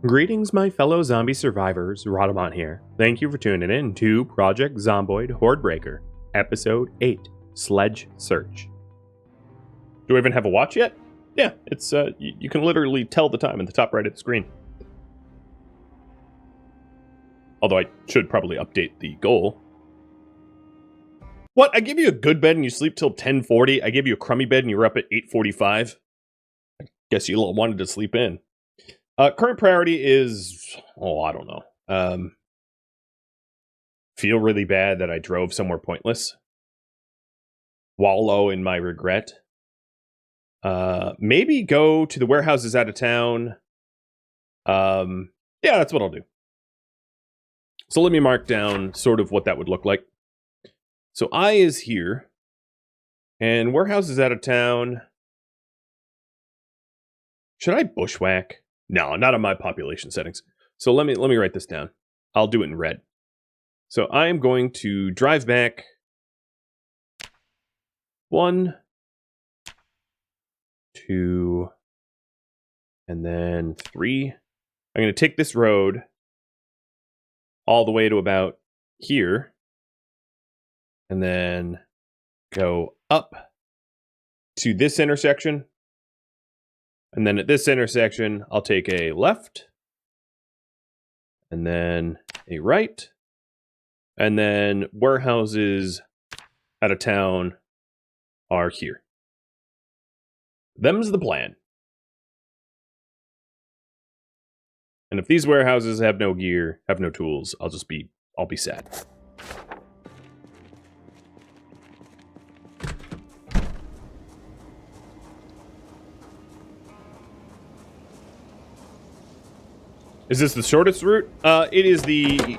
Greetings, my fellow zombie survivors. Rhadamant here. Thank you for tuning in to Project Zomboid Hordebreaker, Episode 8, Sledge Search. Do I even have a watch yet? Yeah, it's you can literally tell the time in the top right of the screen. Although I should probably update the goal. What? I gave you a good bed and you sleep till 10:40. I gave you a crummy bed and you were up at 8:45. I guess you wanted to sleep in. Current priority is, I don't know. Feel really bad that I drove somewhere pointless. Wallow in my regret. Maybe go to the warehouses out of town. Yeah, that's what I'll do. So let me mark down sort of what that would look like. So I is here. And warehouses out of town. Should I bushwhack? No, not on my population settings. So let me write this down. I'll do it in red. So I am going to drive back 1, 2, and then 3. I'm going to take this road all the way to about here, and then go up to this intersection. And then at this intersection, I'll take a left, and then a right, and then warehouses out of town are here. Them's the plan. And if these warehouses have no gear, have no tools, I'll be sad. Is this the shortest route? It is the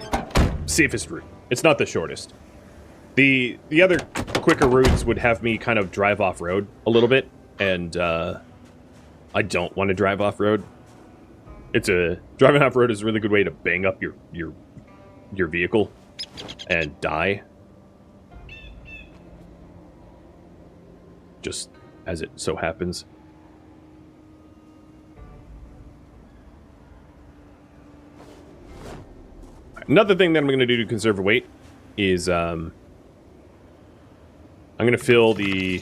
safest route. It's not the shortest. The other quicker routes would have me kind of drive off-road a little bit, and I don't want to drive off-road. Driving off-road is a really good way to bang up your vehicle and die. Just as it so happens. Another thing that I'm going to do to conserve weight is I'm going to fill the...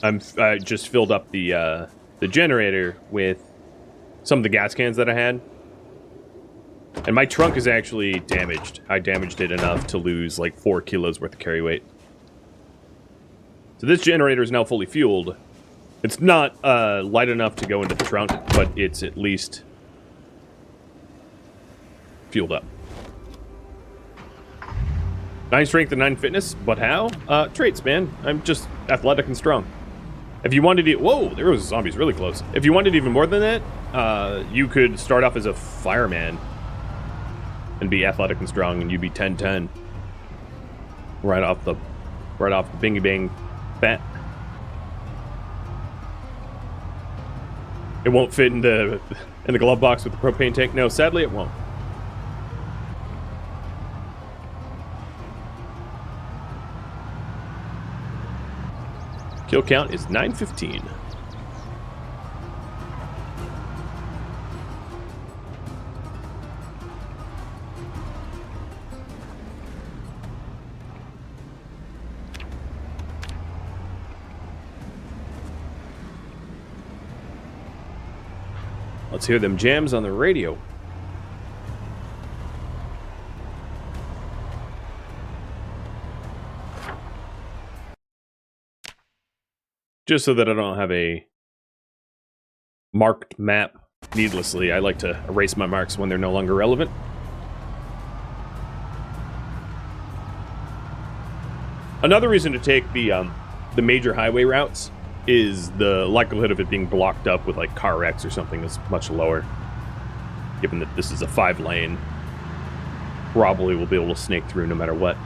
I just filled up the generator with some of the gas cans that I had. And my trunk is actually damaged. I damaged it enough to lose like 4 kilos worth of carry weight. So this generator is now fully fueled. It's not light enough to go into the trunk, but it's at least fueled up. 9 strength and 9 fitness, but how? Traits, man. I'm just athletic and strong. If you wanted to... Whoa, there was zombies really close. If you wanted even more than that, you could start off as a fireman and be athletic and strong, and you'd be 10-10. Right off the bingy bang bat. It won't fit in the glove box with the propane tank. No, sadly it won't. Kill count is 915. Let's hear them jams on the radio. Just so that I don't have a marked map needlessly, I like to erase my marks when they're no longer relevant. Another reason to take the major highway routes is the likelihood of it being blocked up with like car wrecks or something is much lower. Given that this is a 5-lane, probably will be able to snake through no matter what.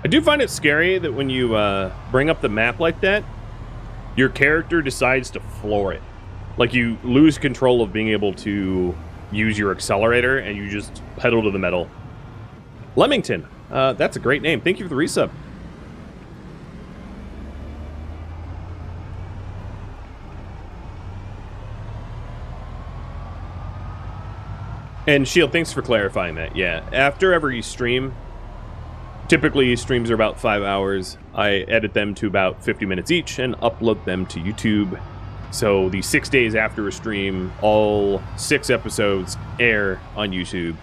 I do find it scary that when you bring up the map like that, your character decides to floor it. Like, you lose control of being able to use your accelerator, and you just pedal to the metal. Leamington, that's a great name. Thank you for the resub. And Shield, thanks for clarifying that. Yeah, after every stream, typically streams are about 5 hours. I edit them to about 50 minutes each and upload them to YouTube. So the 6 days after a stream, all 6 episodes air on YouTube,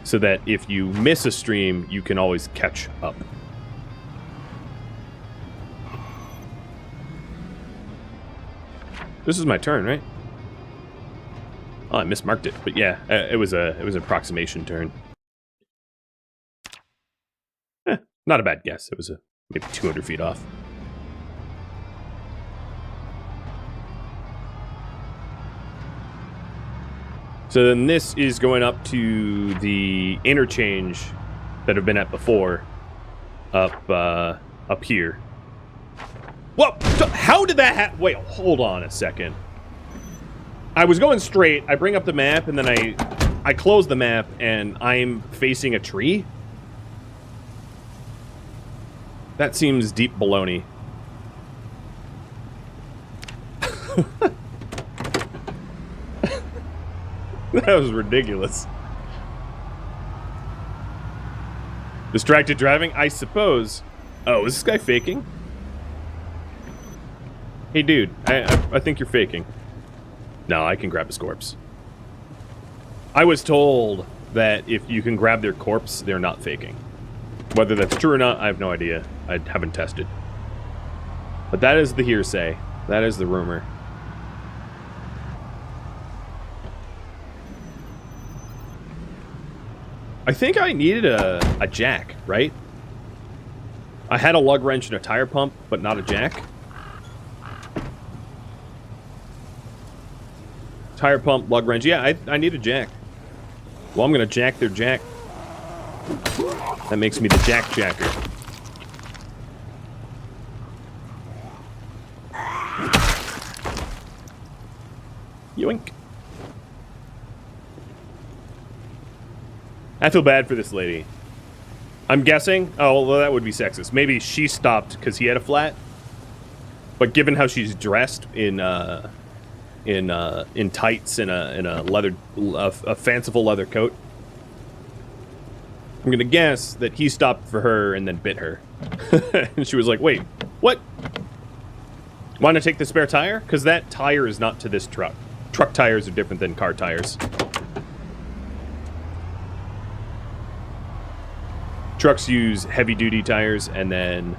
so that if you miss a stream, you can always catch up. This is my turn, right? Oh, I mismarked it, but yeah, it was an approximation turn. Not a bad guess. It was maybe 200 feet off. So then this is going up to the interchange that I've been at before, up here. Whoa! How did that happen? Wait, hold on a second. I was going straight, I bring up the map, and then I close the map, and I'm facing a tree? That seems deep baloney. That was ridiculous. Distracted driving? I suppose. Oh, is this guy faking? Hey, dude, I think you're faking. No, I can grab his corpse. I was told that if you can grab their corpse, they're not faking. Whether that's true or not, I have no idea. I haven't tested. But that is the hearsay. That is the rumor. I think I needed a jack, right? I had a lug wrench and a tire pump, but not a jack. Tire pump, lug wrench. Yeah, I need a jack. Well, I'm going to jack their jack. That makes me the jacker. Yoink. I feel bad for this lady. I'm guessing... Oh, well, that would be sexist. Maybe she stopped because he had a flat. But given how she's dressed in tights and a leather... a fanciful leather coat, I'm gonna guess that he stopped for her and then bit her. And she was like, wait, what? Want to take the spare tire? Because that tire is not to this truck. Truck tires are different than car tires. Trucks use heavy-duty tires, and then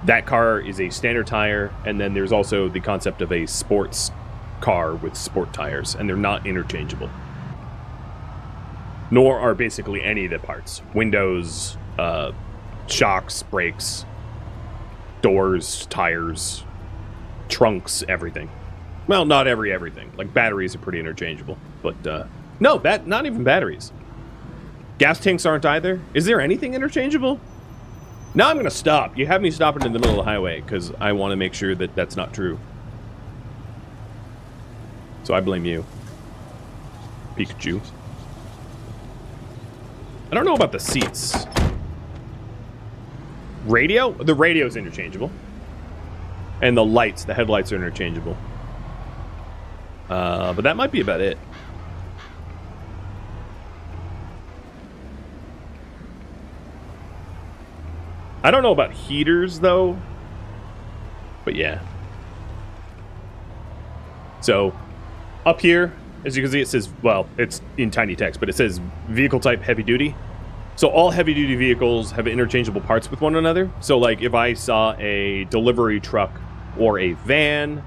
that car is a standard tire, and then there's also the concept of a sports car with sport tires, and they're not interchangeable. Nor are basically any of the parts. Windows, shocks, brakes, doors, tires, trunks, everything. Well, not everything. Like, batteries are pretty interchangeable. But, no, not even batteries. Gas tanks aren't either. Is there anything interchangeable? Now I'm going to stop. You have me stopping in the middle of the highway because I want to make sure that that's not true. So I blame you. Pikachu. I don't know about the seats. Radio? The radio's interchangeable. And the lights, the headlights are interchangeable. But that might be about it. I don't know about heaters, though. But yeah. So, up here, as you can see, it says, well, it's in tiny text, but it says vehicle type heavy duty. So all heavy duty vehicles have interchangeable parts with one another. So like if I saw a delivery truck or a van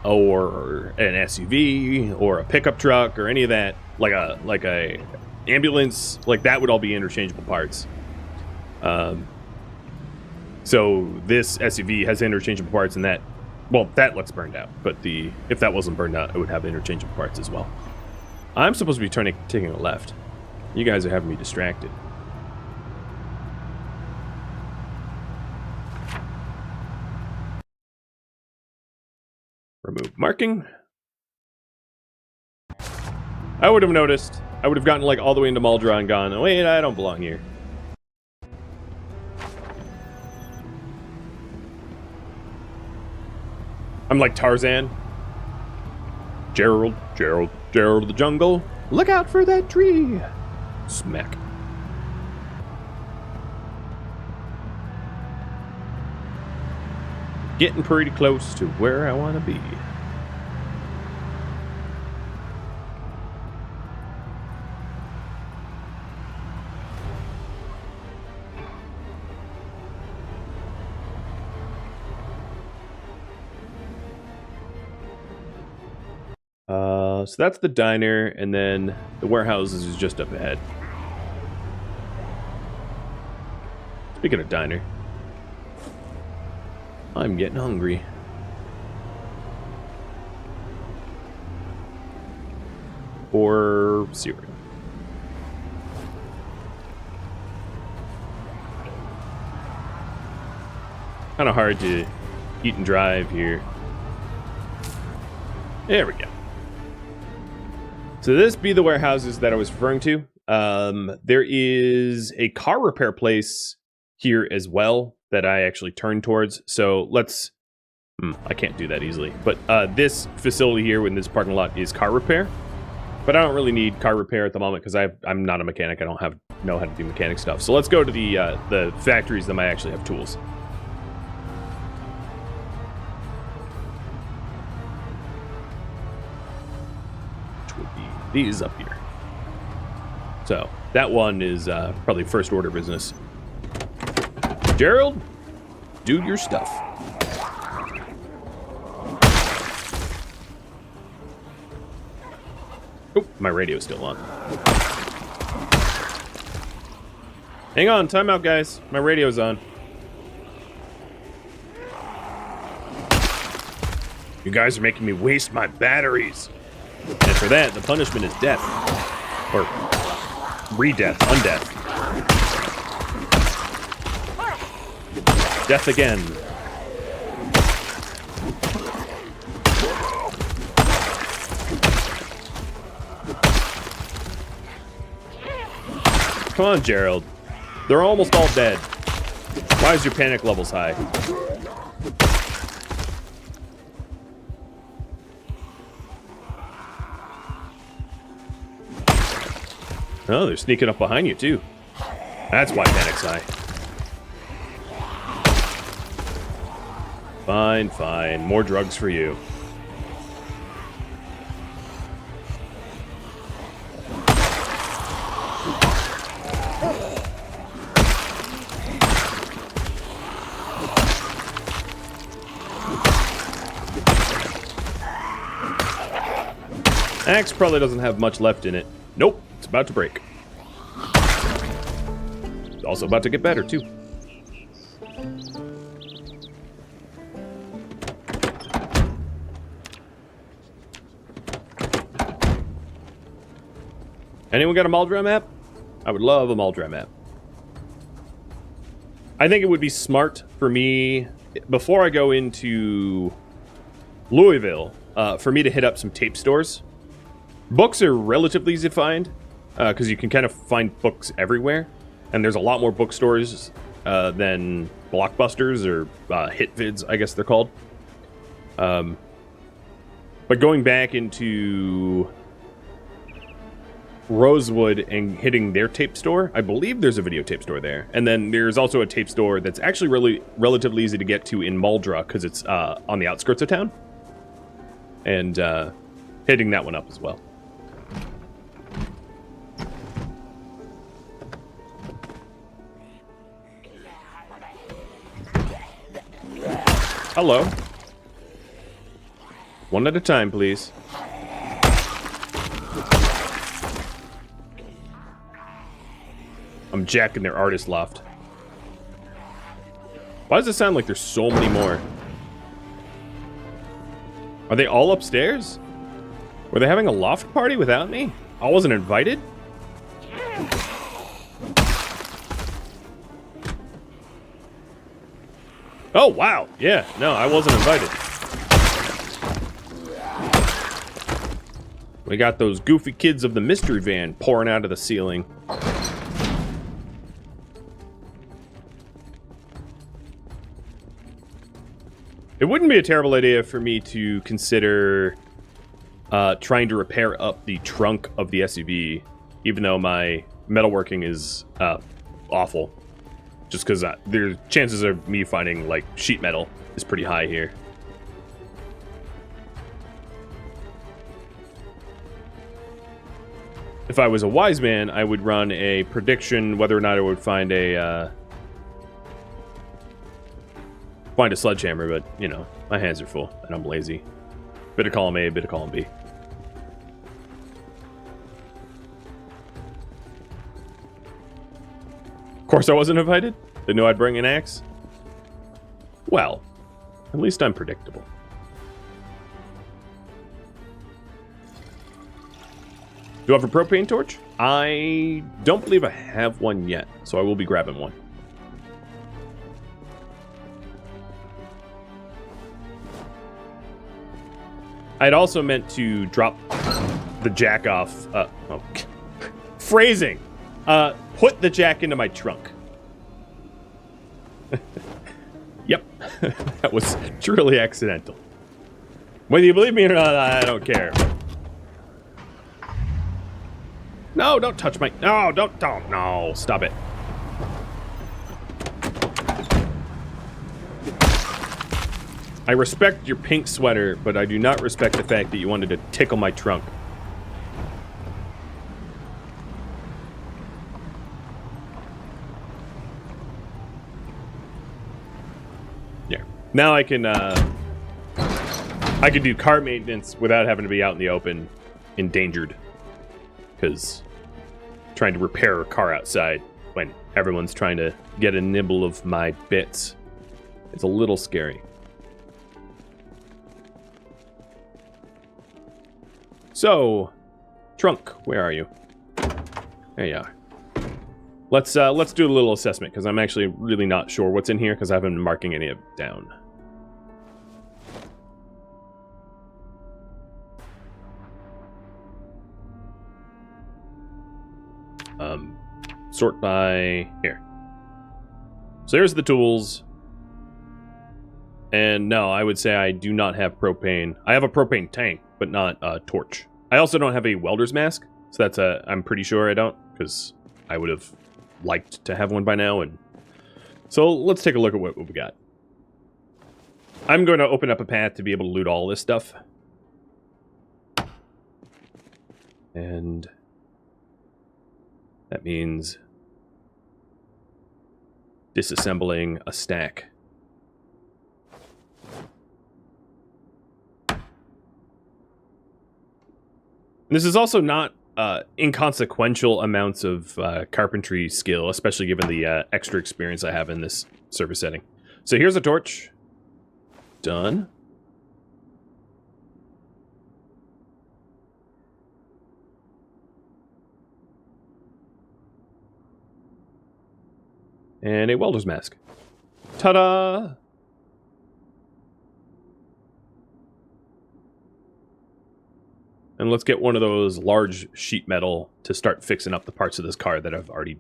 or an SUV or a pickup truck or any of that, like a ambulance, like that would all be interchangeable parts. So this SUV has interchangeable parts, and that, well, that looks burned out. But if that wasn't burned out, it would have interchangeable parts as well. I'm supposed to be taking a left. You guys are having me distracted. Marking. I would have noticed. I would have gotten like all the way into Maldra and gone, oh, wait, I don't belong here. I'm like Tarzan. Gerald, Gerald, Gerald of the jungle. Look out for that tree. Smack. Getting pretty close to where I want to be. So that's the diner, and then the warehouses is just up ahead. Speaking of diner, I'm getting hungry. Or cereal. Kind of hard to eat and drive here. There we go. So this be the warehouses that I was referring to. There is a car repair place here as well that I actually turned towards. So let's... I can't do that easily. But this facility here in this parking lot is car repair. But I don't really need car repair at the moment because I'm not a mechanic. I don't know how to do mechanic stuff. So let's go to the factories that might actually have tools. These up here. So that one is probably first order business. Gerald, do your stuff. Oh, my radio's still on. Hang on, time out, guys. My radio's on. You guys are making me waste my batteries. And for that, the punishment is death. Or re-death, undeath. Death again. Come on, Gerald. They're almost all dead. Why is your panic levels high? Oh, they're sneaking up behind you, too. That's why panic's high. Fine, fine. More drugs for you. Axe probably doesn't have much left in it. Nope. It's about to break. It's also about to get better, too. Anyone got a Maldra map? I would love a Maldra map. I think it would be smart for me, before I go into Louisville, for me to hit up some tape stores. Books are relatively easy to find. Because you can kind of find books everywhere, and there's a lot more bookstores than Blockbusters or Hit Vids, I guess they're called. But going back into Rosewood and hitting their tape store, I believe there's a videotape store there, and then there's also a tape store that's actually relatively easy to get to in Maldra because it's on the outskirts of town, and hitting that one up as well. Hello. One at a time, please. I'm jacking their artist loft. Why does it sound like there's so many more? Are they all upstairs? Were they having a loft party without me? I wasn't invited? Oh, wow. Yeah, no, I wasn't invited. We got those goofy kids of the mystery van pouring out of the ceiling. It wouldn't be a terrible idea for me to consider trying to repair up the trunk of the SUV, even though my metalworking is awful. Just because there's chances of me finding like sheet metal is pretty high here. If I was a wise man, I would run a prediction whether or not I would find a sledgehammer, but, you know, my hands are full, and I'm lazy. Bit of column A, bit of column B. Of course I wasn't invited. They knew I'd bring an axe. Well, at least I'm predictable. Do I have a propane torch? I don't believe I have one yet, so I will be grabbing one. I'd also meant to drop the jack off. Phrasing. Put the jack into my trunk. Yep. That was truly accidental. Whether you believe me or not, I don't care. No, don't touch my... No, don't. No, stop it. I respect your pink sweater, but I do not respect the fact that you wanted to tickle my trunk. Yeah. Now I can do car maintenance without having to be out in the open, endangered. Because trying to repair a car outside when everyone's trying to get a nibble of my bits, it's a little scary. So, trunk, where are you? There you are. Let's do a little assessment, because I'm actually really not sure what's in here, because I haven't been marking any of it down. Sort by here. So here's the tools. And no, I would say I do not have propane. I have a propane tank, but not a torch. I also don't have a welder's mask. So that's I'm pretty sure I don't, because I would have liked to have one by now. And so let's take a look at what we got. I'm going to open up a path to be able to loot all this stuff. And that means disassembling a stack. This is also not inconsequential amounts of carpentry skill, especially given the extra experience I have in this surface setting. So here's a torch. Done. And a welder's mask. Ta-da! And let's get one of those large sheet metal to start fixing up the parts of this car that I've already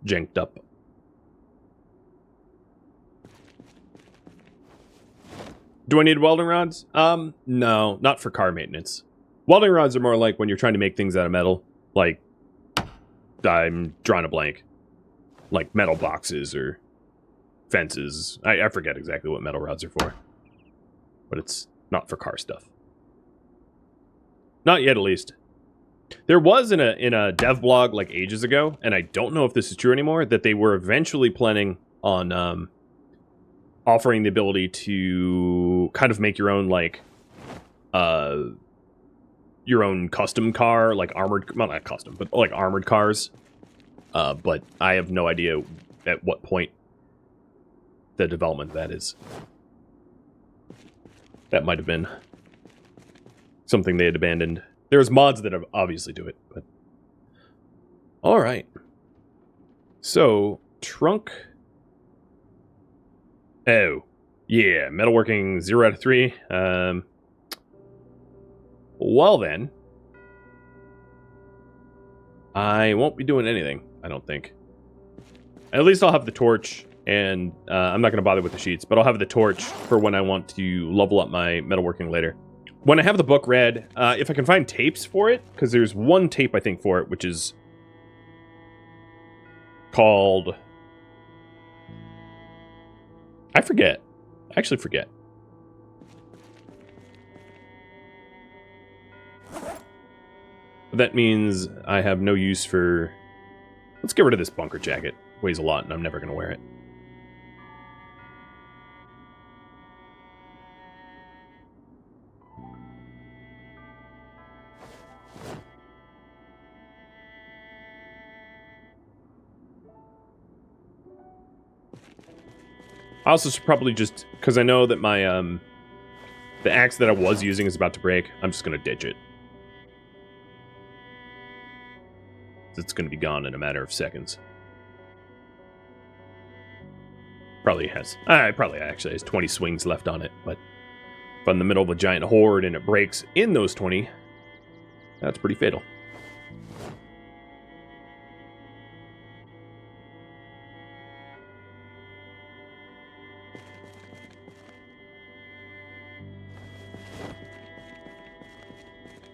janked up. Do I need welding rods? No, not for car maintenance. Welding rods are more like when you're trying to make things out of metal. Like, I'm drawing a blank. Like metal boxes or fences. I forget exactly what metal rods are for. But it's not for car stuff. Not yet, at least. There was in a dev blog like ages ago, and I don't know if this is true anymore, that they were eventually planning on offering the ability to kind of make your own like your own custom car, like armored, well, not custom, but like armored cars. But I have no idea at what point the development of that is. That might have been something they had abandoned. There's mods that obviously do it, but... Alright. So, trunk. Oh. Yeah, metalworking 0 out of 3. Well then, I won't be doing anything, I don't think. At least I'll have the torch, and I'm not going to bother with the sheets, but I'll have the torch for when I want to level up my metalworking later. When I have the book read, if I can find tapes for it, because there's one tape, I think, for it, which is called... I forget. I actually forget. That means I have no use for... Let's get rid of this bunker jacket. It weighs a lot, and I'm never going to wear it. I also should probably just... Because I know that my... the axe that I was using is about to break. I'm just going to ditch it. It's going to be gone in a matter of seconds. Probably has... it probably actually has 20 swings left on it, but if I'm in the middle of a giant horde and it breaks in those 20, that's pretty fatal.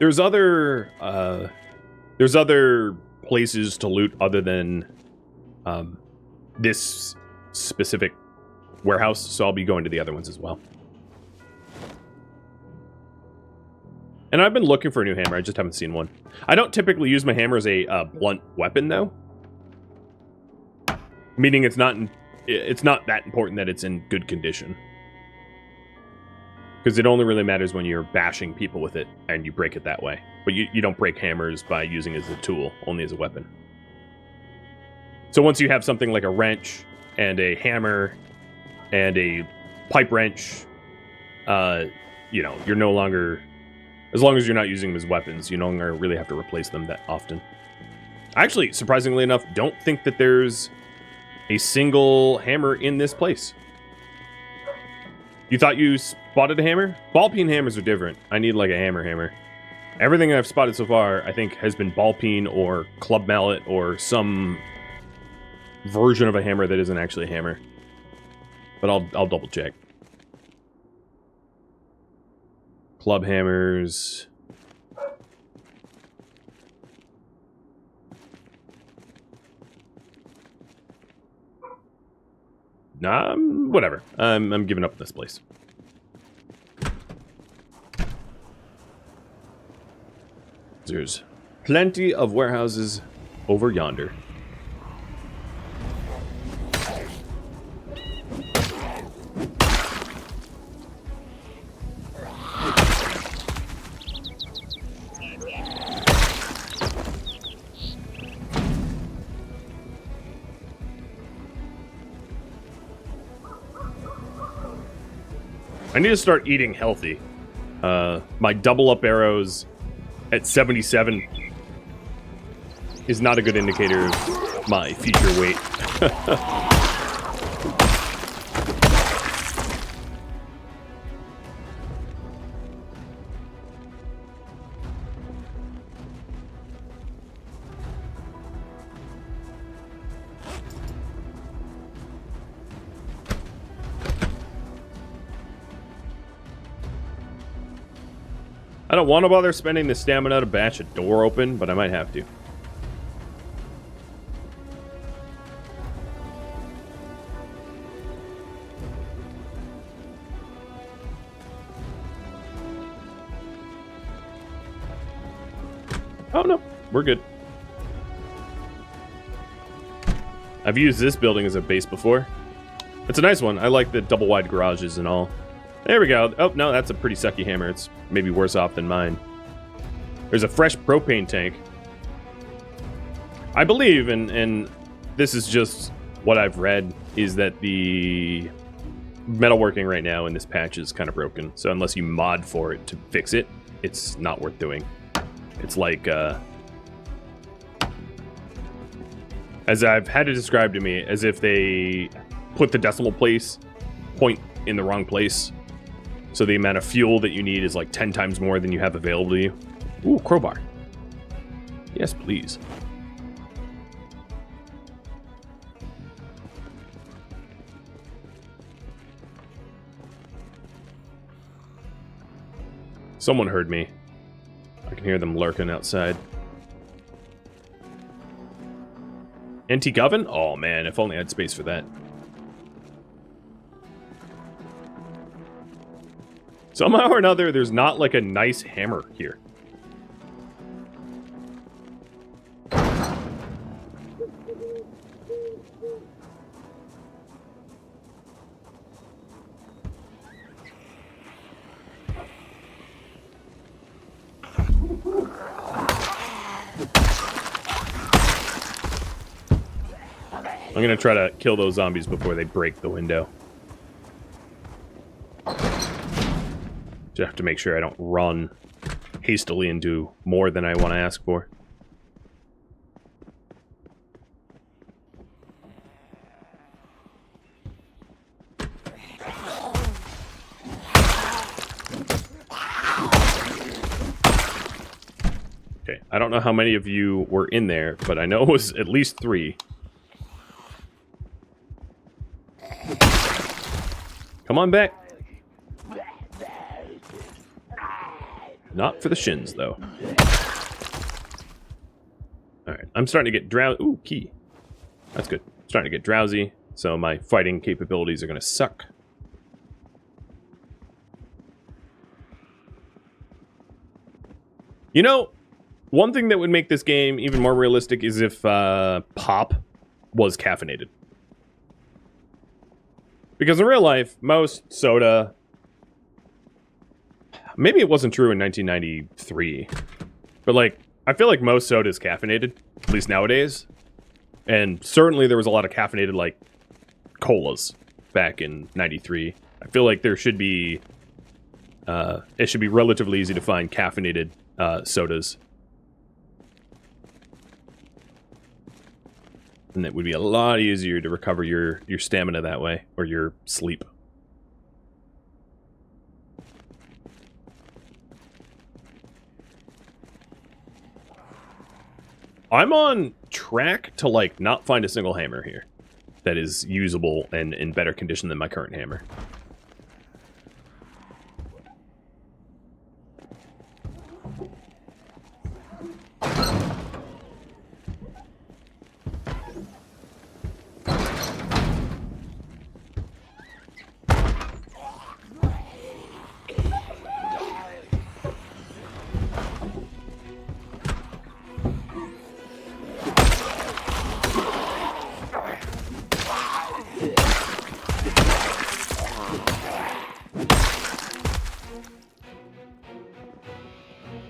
There's other places to loot other than this specific warehouse, so I'll be going to the other ones as well. And I've been looking for a new hammer, I just haven't seen one. I don't typically use my hammer as a blunt weapon, though. Meaning it's not that important that it's in good condition. Because it only really matters when you're bashing people with it, and you break it that way. But you don't break hammers by using it as a tool, only as a weapon. So once you have something like a wrench, and a hammer, and a pipe wrench, you know, you're no longer... As long as you're not using them as weapons, you no longer really have to replace them that often. I actually, surprisingly enough, don't think that there's a single hammer in this place. You thought you spotted a hammer? Ball-peen hammers are different. I need, like, a hammer. Everything I've spotted so far, I think, has been ball-peen or club mallet or some version of a hammer that isn't actually a hammer. But I'll double-check. Club hammers... Nah, whatever. I'm giving up this place. There's plenty of warehouses over yonder. I need to start eating healthy. My double up arrows at 77 is not a good indicator of my future weight. I don't want to bother spending the stamina to bash a door open, but I might have to. Oh no, we're good. I've used this building as a base before. It's a nice one. I like the double wide garages and all. There we go. Oh, no, that's a pretty sucky hammer. It's maybe worse off than mine. There's a fresh propane tank. I believe, and this is just what I've read, is that the metalworking right now in this patch is kind of broken. So unless you mod for it to fix it, it's not worth doing. It's like, as I've had it described to me, as if they put the decimal place point in the wrong place. So the amount of fuel that you need is like 10 times more than you have available to you. Ooh, crowbar. Yes, please. Someone heard me. I can hear them lurking outside. Antique oven? Oh man, if only I had space for that. Somehow or another, there's not like a nice hammer here. I'm gonna try to kill those zombies before they break the window. Just have to make sure I don't run hastily and do more than I want to ask for. Okay, I don't know how many of you were in there, but I know it was at least 3. Come on back. Not for the shins, though. Alright, I'm starting to get drowsy. Ooh, key. That's good. I'm starting to get drowsy, so my fighting capabilities are going to suck. You know, one thing that would make this game even more realistic is if Pop was caffeinated. Because in real life, most soda... Maybe it wasn't true in 1993. But, like, I feel like most soda is caffeinated. At least nowadays. And certainly there was a lot of caffeinated, like, colas back in 93. I feel like there should be... it should be relatively easy to find caffeinated sodas. And it would be a lot easier to recover your stamina that way. Or your sleep. I'm on track to, like, not find a single hammer here that is usable and in better condition than my current hammer.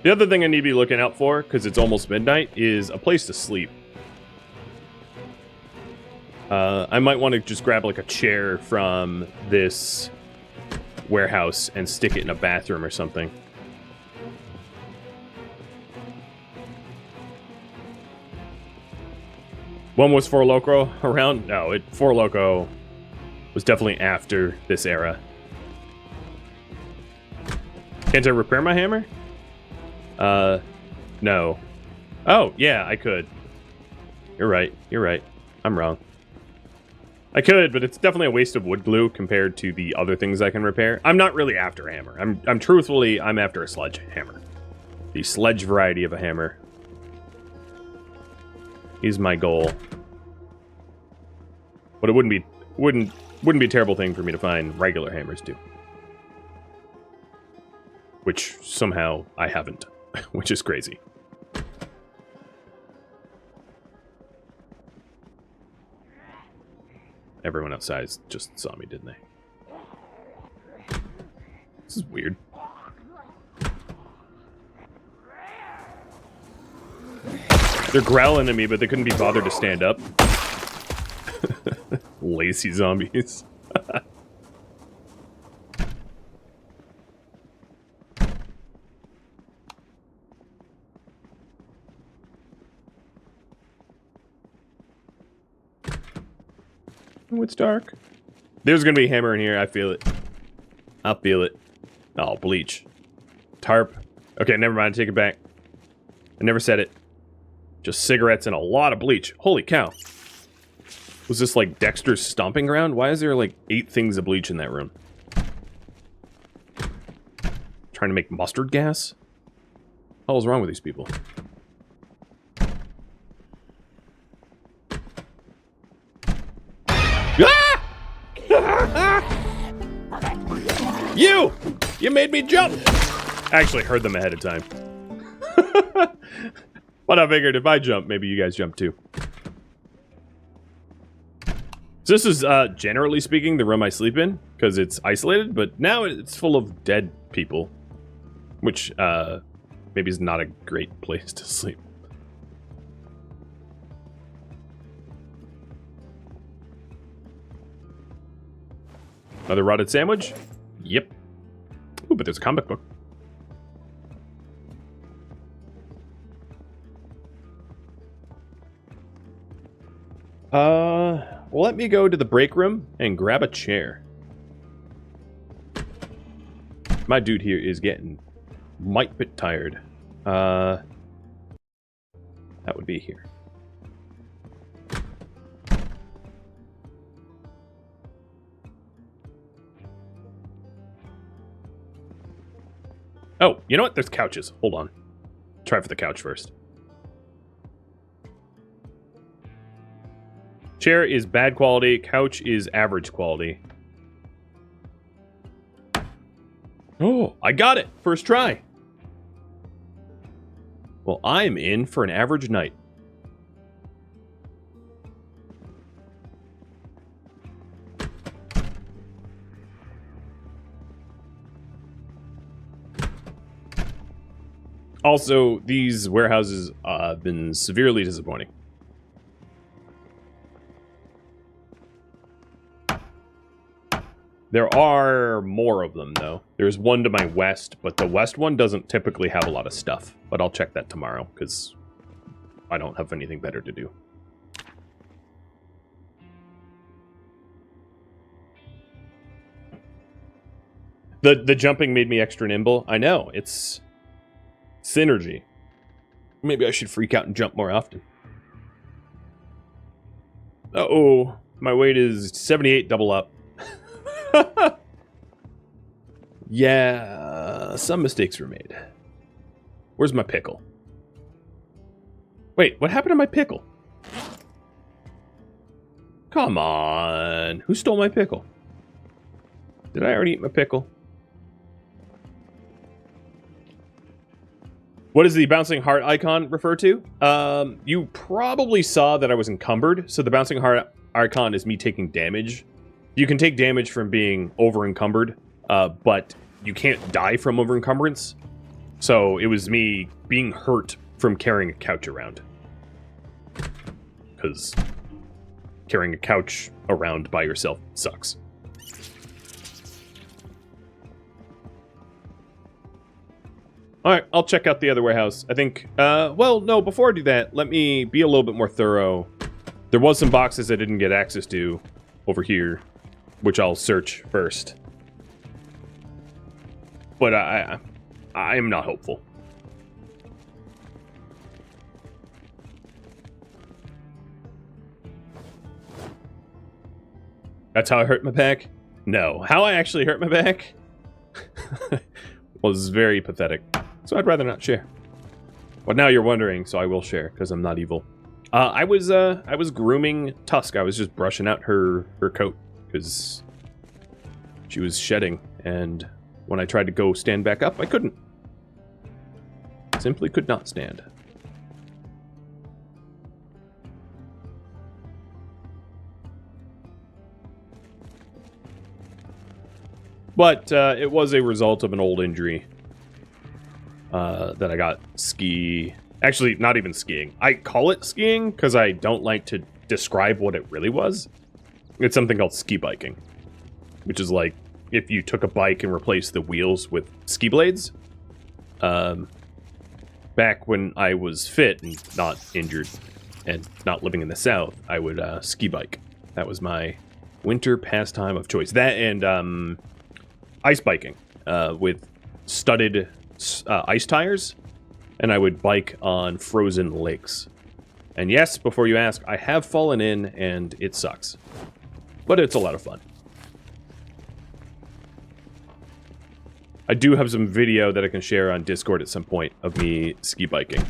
The other thing I need to be looking out for, because it's almost midnight, is a place to sleep. I might want to just grab like a chair from this warehouse and stick it in a bathroom or something. When was Four Loko around? No, Four Loko was definitely after this era. Can't I repair my hammer? No. Oh, yeah, I could. You're right. You're right. I'm wrong. I could, but it's definitely a waste of wood glue compared to the other things I can repair. I'm not really after a hammer. I'm truthfully, I'm after a sledge hammer. The Sledge variety of a hammer is my goal. But it wouldn't be a terrible thing for me to find regular hammers too. Which somehow I haven't. Which is crazy. Everyone outside just saw me, didn't they? This is weird. They're growling at me, but they couldn't be bothered to stand up. Lazy zombies. Oh, it's dark. There's gonna be a hammer in here. I feel it. I'll feel it. Oh, bleach. Tarp. Okay, never mind. Take it back. I never said it. Just cigarettes and a lot of bleach. Holy cow. Was this like Dexter's stomping ground? Why is there like 8 things of bleach in that room? Trying to make mustard gas? What the hell is wrong with these people? Ah! You! You made me jump! I actually heard them ahead of time. But I figured if I jump, maybe you guys jump too. So this is, generally speaking, the room I sleep in, because it's isolated, but now it's full of dead people. Which, maybe is not a great place to sleep. Another rotted sandwich? Yep. Ooh, but there's a comic book. Well, let me go to the break room and grab a chair. My dude here is getting might bit tired. That would be here. Oh, you know what? There's couches. Hold on. Try for the couch first. Chair is bad quality. Couch is average quality. Oh, I got it. First try. Well, I'm in for an average night. Also, these warehouses have been severely disappointing. There are more of them, though. There's one to my west, but the west one doesn't typically have a lot of stuff. But I'll check that tomorrow, because I don't have anything better to do. The jumping made me extra nimble. I know, it's synergy. Maybe I should freak out and jump more often. Uh-oh, my weight is 78 double up. Yeah, some mistakes were made. Where's my pickle? Wait, what happened to my pickle? Come on. Who stole my pickle? Did I already eat my pickle? What does the bouncing heart icon refer to? You probably saw that I was encumbered, so the bouncing heart icon is me taking damage. You can take damage from being over-encumbered, but you can't die from over-encumbrance. So it was me being hurt from carrying a couch around. Because carrying a couch around by yourself sucks. Alright, I'll check out the other warehouse. I think, well, no, before I do that, let me be a little bit more thorough. There was some boxes I didn't get access to over here, which I'll search first. But I am not hopeful. That's how I hurt my back? No. How I actually hurt my back was very pathetic. So I'd rather not share. But now you're wondering, so I will share, because I'm not evil. I was grooming Tusk. I was just brushing out her coat, because she was shedding, and when I tried to go stand back up, I couldn't. Simply could not stand. But it was a result of an old injury that I got Actually, not even skiing. I call it skiing because I don't like to describe what it really was. It's something called ski biking, which is like if you took a bike and replaced the wheels with ski blades. Back when I was fit and not injured and not living in the South, I would ski bike. That was my winter pastime of choice. That and ice biking with studded ice tires, and I would bike on frozen lakes. And yes, before you ask, I have fallen in, and it sucks. But it's a lot of fun. I do have some video that I can share on Discord at some point of me ski biking.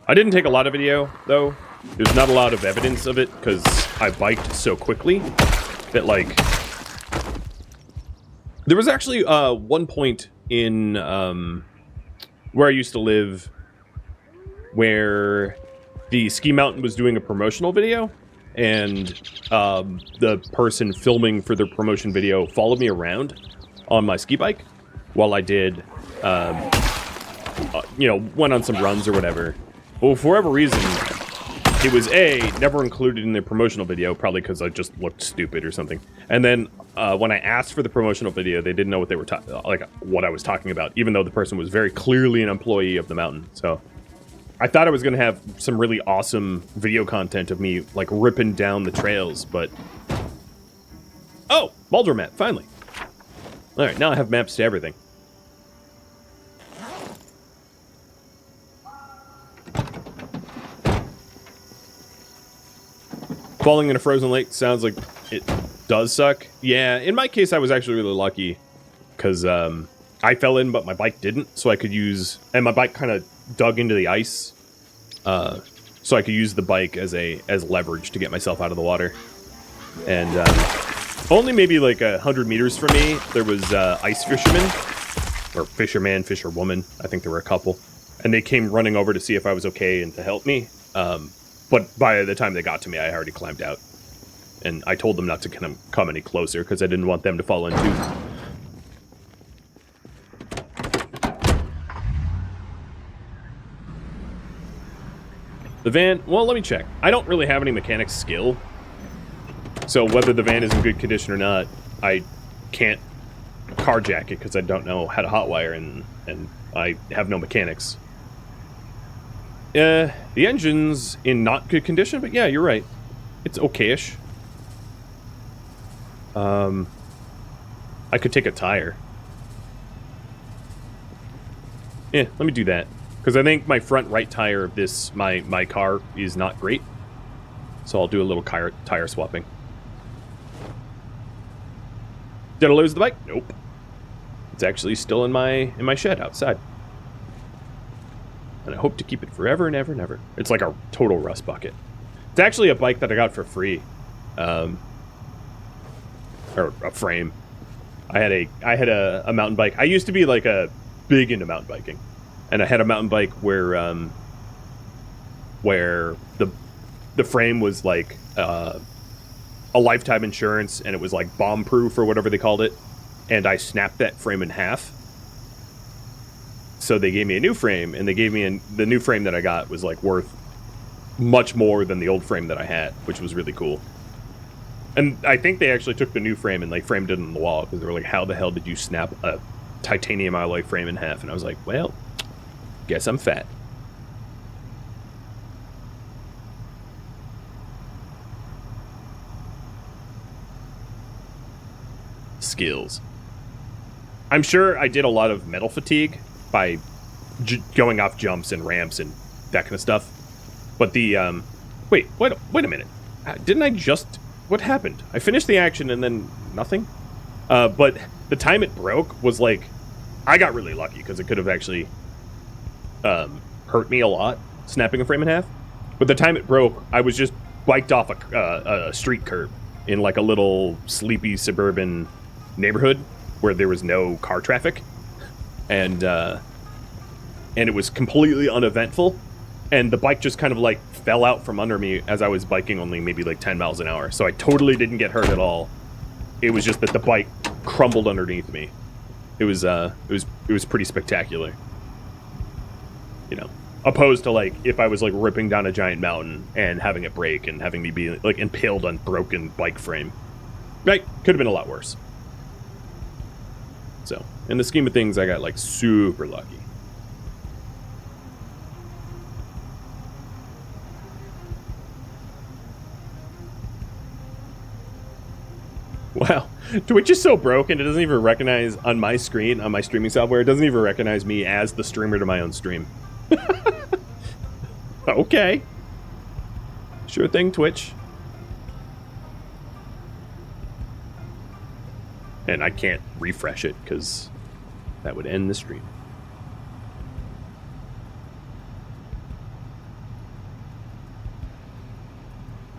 I didn't take a lot of video, though. There's not a lot of evidence of it, because I biked so quickly that, like... There was actually one point in where I used to live where the ski mountain was doing a promotional video, and the person filming for the promotion video followed me around on my ski bike while I did, you know, went on some runs or whatever. Well, for whatever reason, it was never included in the promotional video, probably because I just looked stupid or something. And then when I asked for the promotional video, they didn't know what they were what I was talking about, even though the person was very clearly an employee of the mountain. So I thought I was going to have some really awesome video content of me like ripping down the trails, but oh, Boulder map, finally. All right, now I have maps to everything. Falling in a frozen lake sounds like it does suck. Yeah, in my case, I was actually really lucky because I fell in, but my bike didn't, so I could use... And my bike kind of dug into the ice, so I could use the bike as leverage to get myself out of the water. And only maybe like 100 meters from me, there was ice fishermen, or fisherman, fisherwoman. I think there were a couple, and they came running over to see if I was okay and to help me. But by the time they got to me, I already climbed out. And I told them not to come any closer, because I didn't want them to fall in too. The van, well, let me check. I don't really have any mechanics skill. So whether the van is in good condition or not, I can't carjack it, because I don't know how to hotwire, and I have no mechanics. The engine's in not good condition, but yeah, you're right. It's okay-ish. I could take a tire. Yeah, let me do that. Because I think my front right tire of this, my car, is not great. So I'll do a little tire swapping. Did I lose the bike? Nope. It's actually still in my shed outside. And I hope to keep it forever and ever and ever. It's like a total rust bucket. It's actually a bike that I got for free. Or a frame. I had a mountain bike. I used to be like big into mountain biking. And I had a mountain bike where the frame was like a lifetime insurance, and it was like bomb proof or whatever they called it. And I snapped that frame in half. So they gave me a new frame, and they gave me the new frame that I got was like worth much more than the old frame that I had, which was really cool. And I think they actually took the new frame and like framed it on the wall, because they were like, how the hell did you snap a titanium alloy frame in half? And I was like, well, guess I'm fat. Skills. I'm sure I did a lot of metal fatigue by going off jumps and ramps and that kind of stuff. But the, wait a minute. Didn't I just, what happened? I finished the action and then nothing? But the time it broke was like, I got really lucky, because it could have actually hurt me a lot, snapping a frame in half. But the time it broke, I was just biked off a street curb in like a little sleepy suburban neighborhood where there was no car traffic. And it was completely uneventful, and the bike just kind of like fell out from under me as I was biking only maybe like 10 miles an hour. So I totally didn't get hurt at all. It was just that the bike crumbled underneath me. It was pretty spectacular. You know, opposed to like if I was like ripping down a giant mountain and having it break and having me be like impaled on broken bike frame. Right? Could have been a lot worse. So, in the scheme of things, I got like super lucky. Wow. Twitch is so broken, it doesn't even recognize on my screen, on my streaming software, it doesn't even recognize me as the streamer to my own stream. Okay. Sure thing, Twitch. And I can't refresh it because that would end the stream.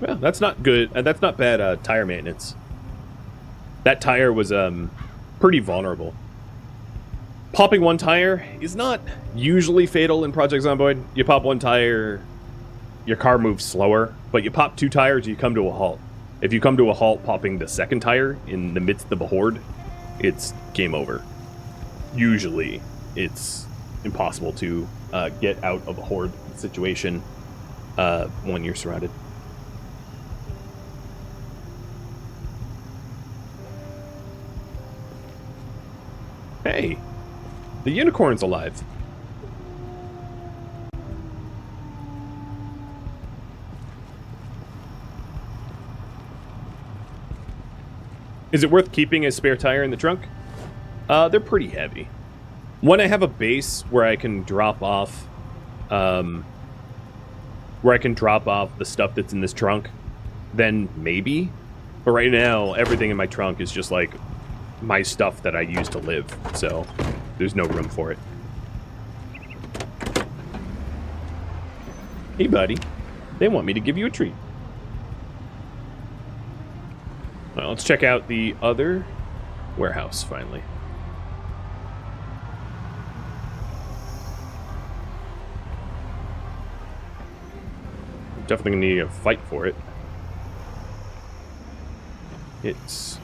Well, that's not good. That's not bad tire maintenance. That tire was pretty vulnerable. Popping one tire is not usually fatal in Project Zomboid. You pop one tire, your car moves slower, but you pop 2 tires, you come to a halt. If you come to a halt popping the second tire in the midst of a horde, it's game over. Usually, it's impossible to get out of a horde situation when you're surrounded. Hey, the unicorn's alive. Is it worth keeping a spare tire in the trunk? They're pretty heavy. When I have a base where I can drop off, the stuff that's in this trunk, then maybe. But right now, everything in my trunk is just like my stuff that I use to live, so there's no room for it. Hey, buddy. They want me to give you a treat. Well, let's check out the other warehouse, finally. Definitely gonna need a fight for it. It's...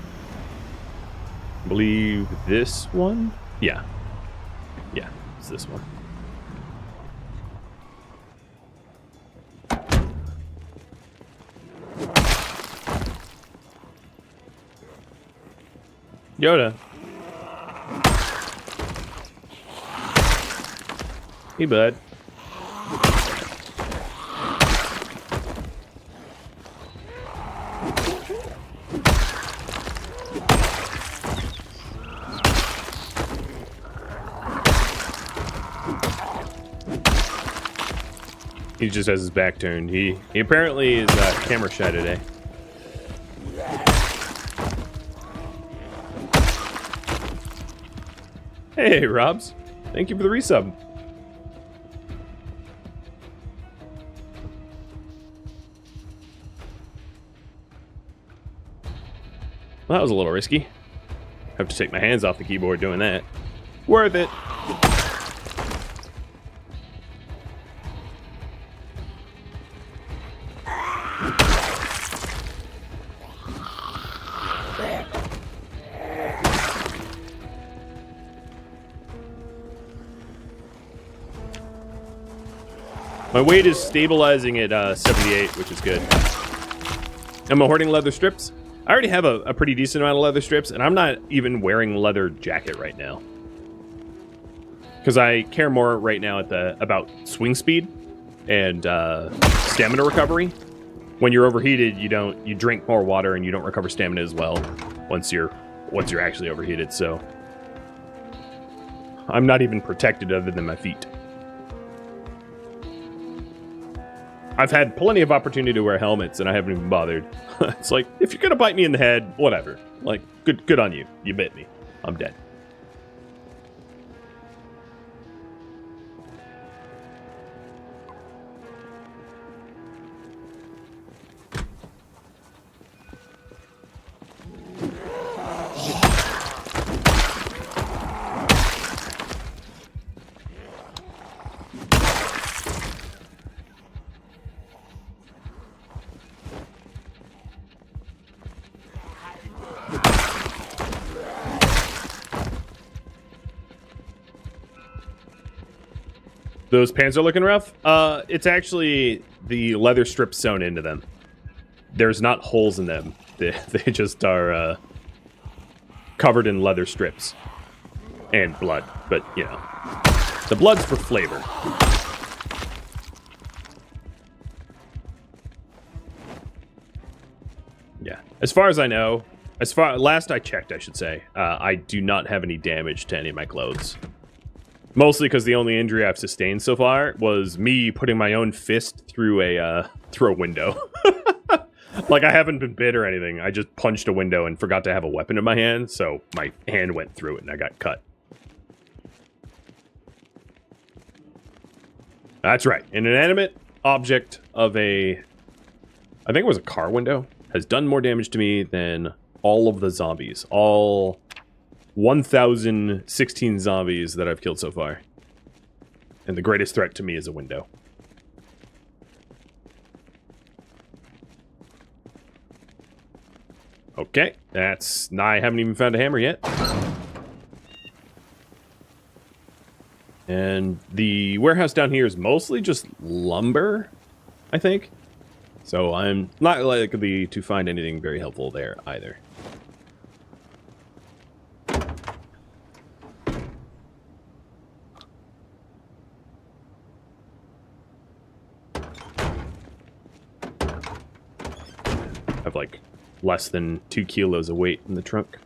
I believe this one? Yeah. Yeah, it's this one. Yoda. Hey, bud. He just has his back turned. He apparently is camera shy today. Hey, Robs. Thank you for the resub. Well, that was a little risky. Have to take my hands off the keyboard doing that. Worth it. My weight is stabilizing at 78, which is good. Am I hoarding leather strips? I already have a pretty decent amount of leather strips, and I'm not even wearing leather jacket right now. Because I care more right now about swing speed and stamina recovery. When you're overheated, you drink more water and you don't recover stamina as well once you're actually overheated. So I'm not even protected other than my feet. I've had plenty of opportunity to wear helmets, and I haven't even bothered. It's like, if you're gonna bite me in the head, whatever. Like, good on you. You bit me. I'm dead. Those pants are looking rough. It's actually the leather strips sewn into them. There's not holes in them. They just are covered in leather strips and blood. But, you know, the blood's for flavor. Yeah. As far as I know, As far last I checked, I should say, I do not have any damage to any of my clothes. Mostly because the only injury I've sustained so far was me putting my own fist through a window. Like, I haven't been bit or anything. I just punched a window and forgot to have a weapon in my hand, so my hand went through it and I got cut. That's right. An inanimate object of I think it was a car window, has done more damage to me than all of the zombies. All 1,016 zombies that I've killed so far. And the greatest threat to me is a window. Okay, I haven't even found a hammer yet. And the warehouse down here is mostly just lumber, I think. So I'm not likely to find anything very helpful there either. I have like less than 2 kilos of weight in the trunk.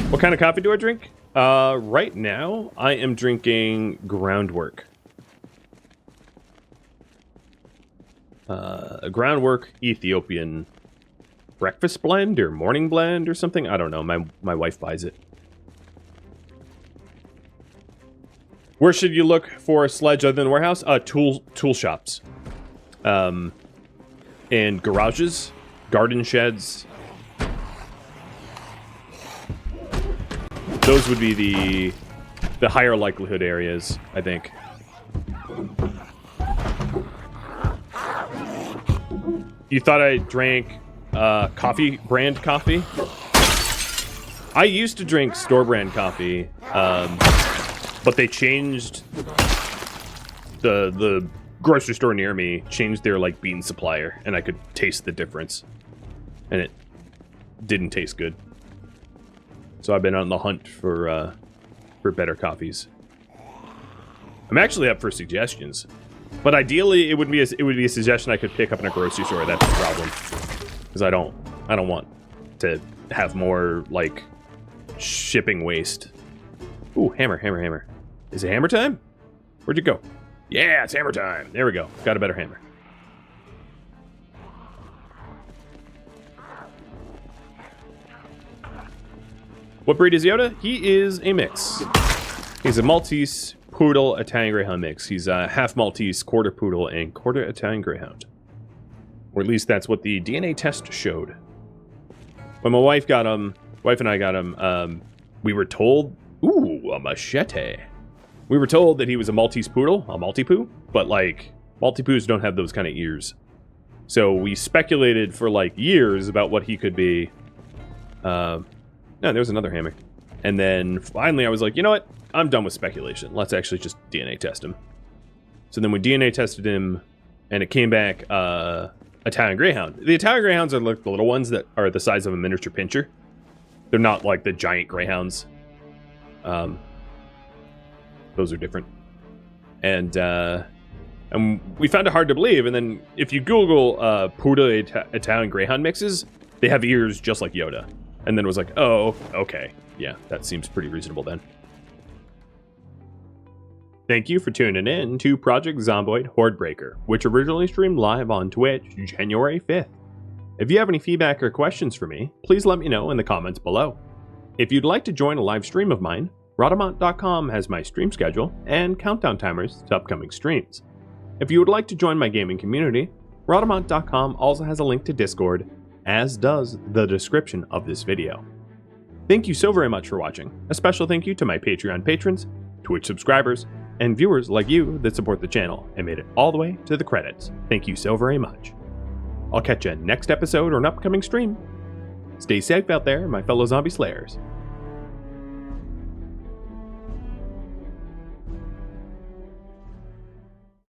What kind of coffee do I drink? Right now, I am drinking Groundwork. A Groundwork Ethiopian breakfast blend or morning blend or something. I don't know. My wife buys it. Where should you look for a Sledge other than the warehouse? Tool shops. And garages, garden sheds. Those would be the higher likelihood areas, I think. You thought I drank coffee brand coffee? I used to drink store brand coffee, but they changed the grocery store near me changed their like bean supplier, and I could taste the difference, and it didn't taste good. So I've been on the hunt for better coffees. I'm actually up for suggestions, but ideally it would be a suggestion I could pick up in a grocery store. That's the problem, because I don't want to have more like shipping waste. Ooh, hammer! Is it hammer time? Where'd you go? Yeah, it's hammer time. There we go. Got a better hammer. What breed is Yoda? He is a mix. He's a Maltese Poodle Italian Greyhound mix. He's a half Maltese, quarter Poodle, and quarter Italian Greyhound. Or at least that's what the DNA test showed. When my wife and I got him, we were told, ooh, a machete. We were told that he was a Maltese Poodle, a Maltipoo, but like, Maltipoos don't have those kind of ears. So we speculated for like years about what he could be. No, there's another hammer. And then finally I was like, you know what? I'm done with speculation. Let's actually just DNA test him. So then we DNA tested him, and it came back Italian Greyhound. The Italian Greyhounds are like the little ones that are the size of a miniature pincher. They're not like the giant Greyhounds. Those are different. And we found it hard to believe. And then if you Google Poodle Italian Greyhound mixes, they have ears just like Yoda. And then it was like, oh, okay. Yeah, that seems pretty reasonable then. Thank you for tuning in to Project Zomboid Hordebreaker, which originally streamed live on Twitch January 5th. If you have any feedback or questions for me, please let me know in the comments below. If you'd like to join a live stream of mine, Rhadamant.com has my stream schedule and countdown timers to upcoming streams. If you would like to join my gaming community, Rhadamant.com also has a link to Discord, as does the description of this video. Thank you so very much for watching. A special thank you to my Patreon patrons, Twitch subscribers, and viewers like you that support the channel and made it all the way to the credits. Thank you so very much. I'll catch you next episode or an upcoming stream. Stay safe out there, my fellow zombie slayers.